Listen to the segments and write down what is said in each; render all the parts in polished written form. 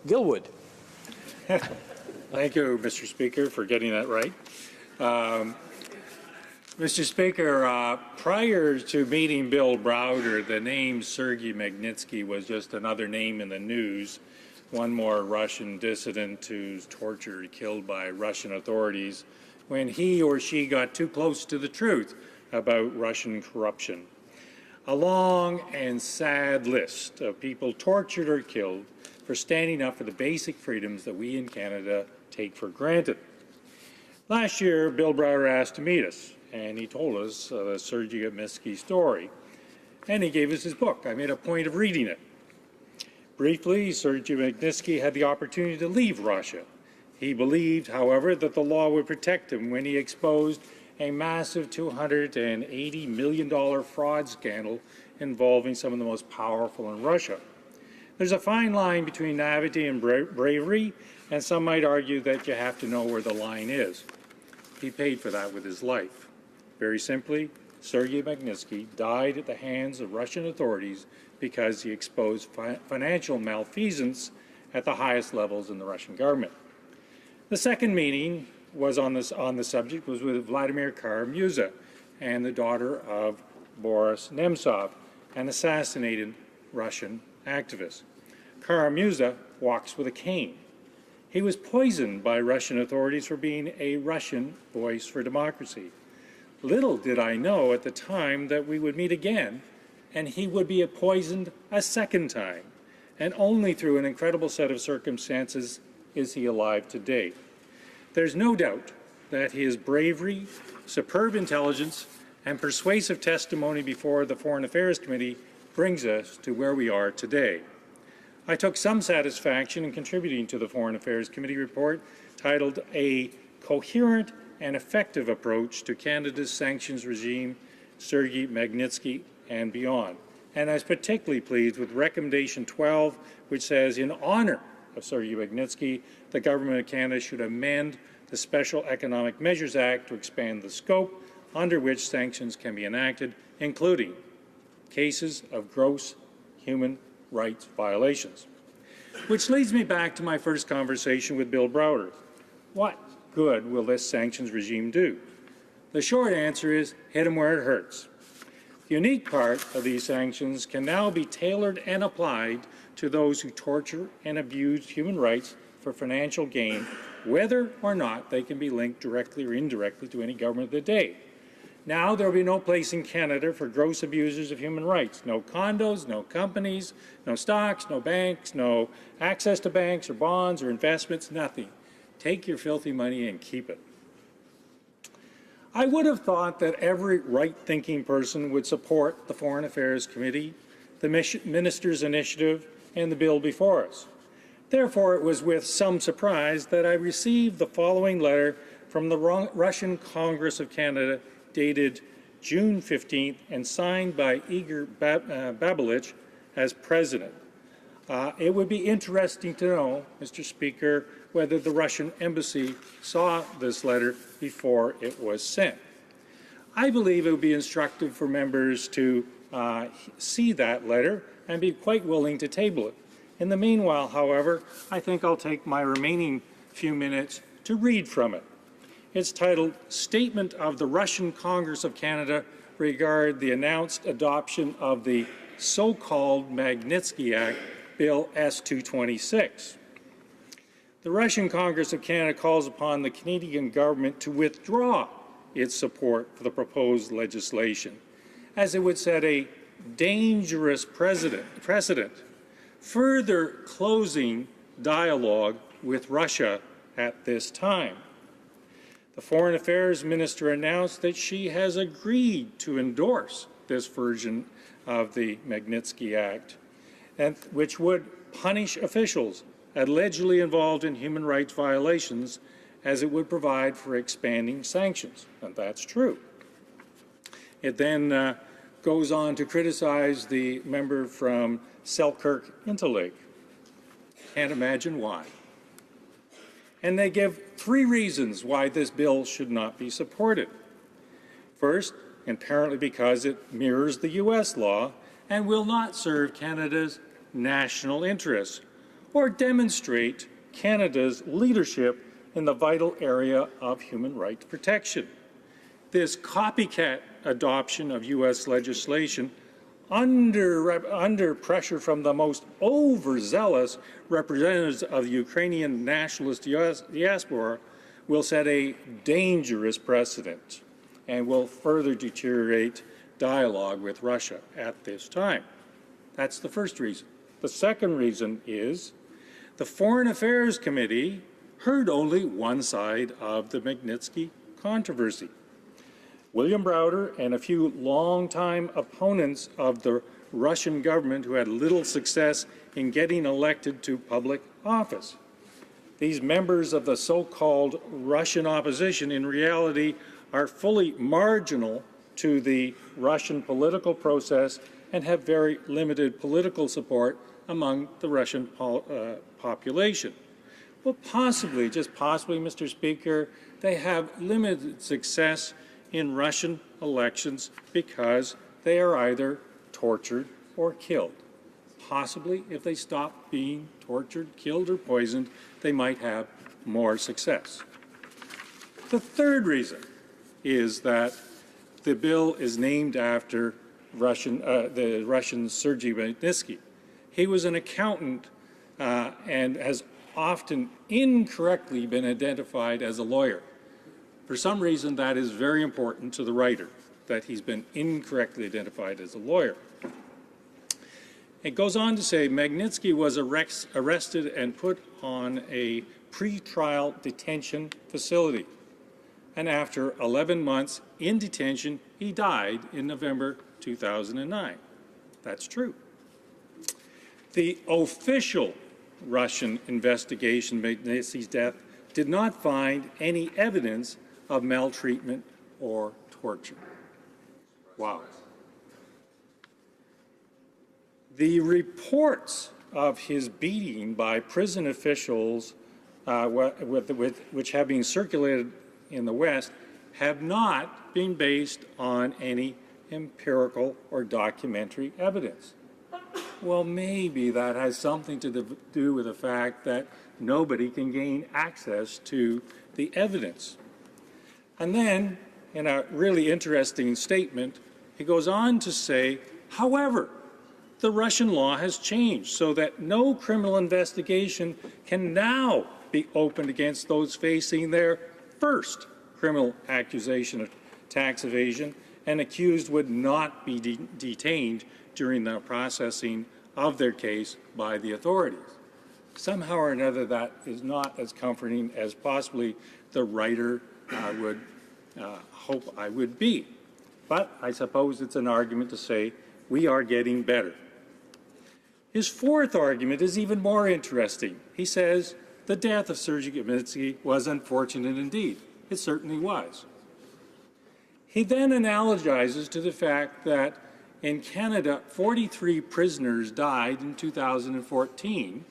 Gilwood. Thank you, Mr. Speaker, for getting that right. Mr. Speaker, prior to meeting Bill Browder, the name Sergei Magnitsky was just another name in the news. One more Russian dissident who's tortured or killed by Russian authorities when he or she got too close to the truth about Russian corruption. A long and sad list of people tortured or killed for standing up for the basic freedoms that we in Canada take for granted. Last year, Bill Browder asked to meet us, and he told us the Sergei Magnitsky story, and he gave us his book. I made a point of reading it. Briefly, Sergei Magnitsky had the opportunity to leave Russia. He believed, however, that the law would protect him when he exposed a massive $280 million fraud scandal involving some of the most powerful in Russia. There's a fine line between naivety and bravery, and some might argue that you have to know where the line is. He paid for that with his life. Very simply, Sergei Magnitsky died at the hands of Russian authorities because he exposed financial malfeasance at the highest levels in the Russian government. The second meeting was on the subject was with Vladimir Kara-Murza and the daughter of Boris Nemtsov, an assassinated Russian activist. Kara-Murza walks with a cane. He was poisoned by Russian authorities for being a Russian voice for democracy. Little did I know at the time that we would meet again, and he would be poisoned a second time. And only through an incredible set of circumstances is he alive today. There's no doubt that his bravery, superb intelligence, and persuasive testimony before the Foreign Affairs Committee brings us to where we are today. I took some satisfaction in contributing to the Foreign Affairs Committee report titled A Coherent and Effective Approach to Canada's Sanctions Regime, Sergei Magnitsky and Beyond. And I was particularly pleased with Recommendation 12, which says, in honor of Sergei Magnitsky, the Government of Canada should amend the Special Economic Measures Act to expand the scope under which sanctions can be enacted, including cases of gross human rights violations. Which leads me back to my first conversation with Bill Browder. What good will this sanctions regime do? The short answer is hit them where it hurts. The unique part of these sanctions can now be tailored and applied to those who torture and abuse human rights for financial gain, whether or not they can be linked directly or indirectly to any government of the day. Now there will be no place in Canada for gross abusers of human rights. No condos, no companies, no stocks, no banks, no access to banks or bonds or investments, nothing. Take your filthy money and keep it. I would have thought that every right-thinking person would support the Foreign Affairs Committee, the Minister's Initiative, and the bill before us. Therefore, it was with some surprise that I received the following letter from the Russian Congress of Canada dated June 15th and signed by Igor Babelich as president. It would be interesting to know, Mr. Speaker, whether the Russian embassy saw this letter before it was sent. I believe it would be instructive for members to see that letter and be quite willing to table it. In the meanwhile, however, I think I'll take my remaining few minutes to read from it. It's titled, Statement of the Russian Congress of Canada regarding the announced adoption of the so-called Magnitsky Act, Bill S-226. The Russian Congress of Canada calls upon the Canadian government to withdraw its support for the proposed legislation, as it would set a dangerous precedent, further closing dialogue with Russia at this time. The Foreign Affairs Minister announced that she has agreed to endorse this version of the Magnitsky Act, which would punish officials allegedly involved in human rights violations, as it would provide for expanding sanctions, and that's true. It then goes on to criticize the member from Selkirk Interlake. Can't imagine why. And they give 3 reasons why this bill should not be supported. First, apparently because it mirrors the U.S. law and will not serve Canada's national interests, or demonstrate Canada's leadership in the vital area of human rights protection. This copycat adoption of U.S. legislation under pressure from the most overzealous representatives of the Ukrainian nationalist diaspora will set a dangerous precedent and will further deteriorate dialogue with Russia at this time. That's the first reason. The second reason is the Foreign Affairs Committee heard only one side of the Magnitsky controversy. William Browder and a few longtime opponents of the Russian government who had little success in getting elected to public office. These members of the so-called Russian opposition in reality are fully marginal to the Russian political process and have very limited political support among the Russian population. Well, possibly, just possibly, Mr. Speaker, they have limited success in Russian elections because they are either tortured or killed. Possibly, if they stop being tortured, killed, or poisoned, they might have more success. The third reason is that the bill is named after the Russian Sergei Magnitsky. He was an accountant and has often incorrectly been identified as a lawyer. For some reason, that is very important to the writer, that he's been incorrectly identified as a lawyer. It goes on to say Magnitsky was arrested and put on a pre-trial detention facility. And after 11 months in detention, he died in November 2009. That's true. The official Russian investigation of Magnitsky's death did not find any evidence of maltreatment or torture. Wow. The reports of his beating by prison officials, which have been circulated in the West, have not been based on any empirical or documentary evidence. Well, maybe that has something to do with the fact that nobody can gain access to the evidence. And then, in a really interesting statement, he goes on to say, however, the Russian law has changed so that no criminal investigation can now be opened against those facing their first criminal accusation of tax evasion, and accused would not be detained during the processing of their case by the authorities. Somehow or another, that is not as comforting as possibly the writer would hope I would be. But I suppose it's an argument to say we are getting better. His fourth argument is even more interesting. He says the death of Sergei Magnitsky was unfortunate indeed. It certainly was. He then analogizes to the fact that in Canada, 43 prisoners died in 2014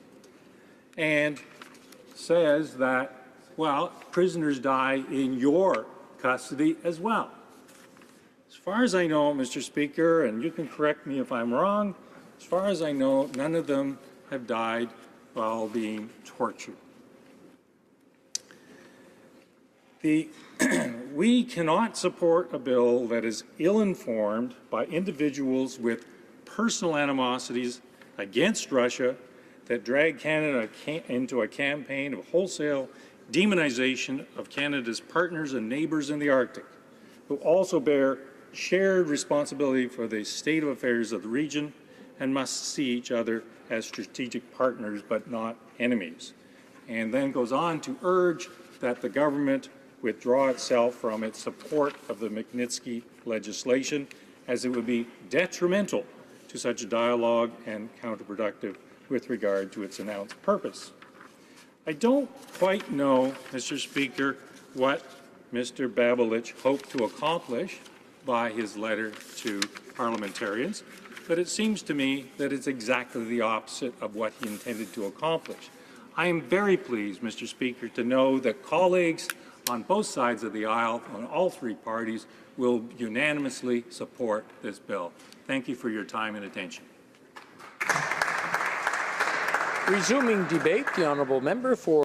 and says that, well, prisoners die in your custody as well. As far as I know, Mr. Speaker, and you can correct me if I'm wrong, as far as I know, none of them have died while being tortured. We cannot support a bill that is ill-informed by individuals with personal animosities against Russia that drag Canada into a campaign of wholesale demonization of Canada's partners and neighbors in the Arctic, who also bear shared responsibility for the state of affairs of the region and must see each other as strategic partners but not enemies. And then goes on to urge that the government withdraw itself from its support of the Magnitsky legislation, as it would be detrimental to such a dialogue and counterproductive with regard to its announced purpose. I don't quite know, Mr. Speaker, what Mr. Babelich hoped to accomplish by his letter to parliamentarians, but it seems to me that it's exactly the opposite of what he intended to accomplish. I am very pleased, Mr. Speaker, to know that colleagues on both sides of the aisle, on all three parties, will unanimously support this bill. Thank you for your time and attention. Resuming debate, the honourable member for